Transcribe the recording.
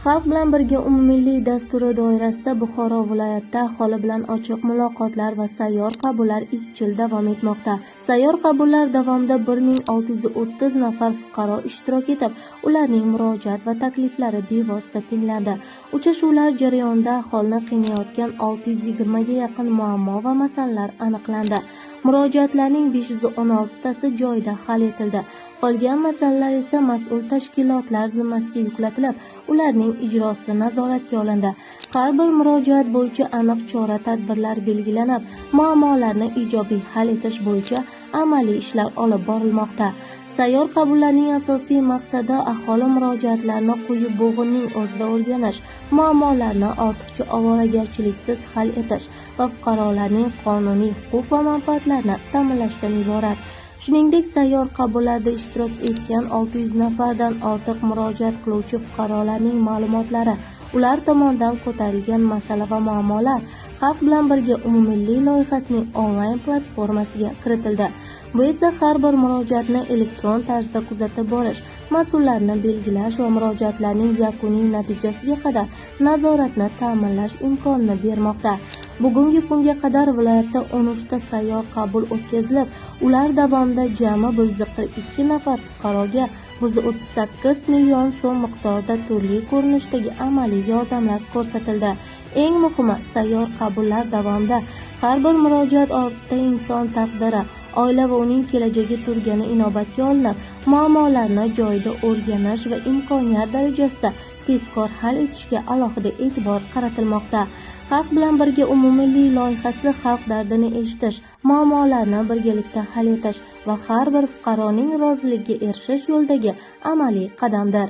Xalq bilan birga umummilliy dasturi doirasida Buxoro viloyatida aholi bilan ochiq muloqotlar va sayyor qabullar izchil davom etmoqda. Sayyor qabullar davomida 1630 nafar fuqaro ishtirok etib, ularning murojaat va takliflari bevosita tinglandi. Uchrashuvlar jarayonida aholini qiynayotgan 620 ga yaqin muammo va masalalar aniqlandi. Murojaatlarning 516 tasi joyida hal etildi. Qolgan masalalar esa mas'ul tashkilotlar zimmasiga yuklatilib, ularning ijrosi nazoratga olindi. Har bir murojaat bo'yicha aniq chora-tadbirlar belgilanib, muammolarni ijobiy hal etish bo'yicha amaliy ishlar olib borilmoqda. Sayyor qabullarning asosiy maqsadi aholi murojaatlarini quyi bo'g'inning o'zida o'rganish, muammolarni ortiqcha ovoragarchiliksiz hal etish va fuqarolarning qonuniy huquq va manfaatlarini ta'minlashdan iborat. Shuningdek, sayyor qabullarda ishtirok etgan 600 nafardan ortiq murojaat qiluvchi fuqarolarning ma'lumotlari, ular tomonidan ko'tarilgan masala va muammolar Xalq bilan birga umummilliy loyihasining onlayn platformasiga kiritildi. Bu esa har bir murojaatni elektron tarzda kuzatib borish, mas'ullarni belgilash va murojaatlarning yakuniy natijasiga qadar nazoratni ta'minlash imkonini bermoqda. Bugungi kunga qadar viloyatda 13 ta sayyor qabul o'tkazilib, ular davomida jami 142 nafar fuqaroga 138 million so'm miqdorida turli ko'rinishdagi amaliy yordamlar ko'rsatildi. Eng muhimi, sayyor qabullar davomida har bir murojaat ortida inson taqdiri, oila va uning kelajagi turgani inobatga olinib, muammolarni joyida o'rganish va imkoniyat darajasida tezkor hal etishga alohida e'tibor qaratilmoqda. Xalq bilan birga umummilliy loyihasi xalq dardini eshitish, muammolarni birgalikda hal etish va har bir fuqaroning roziligiga erishish yo'lidagi amaliy qadamdir.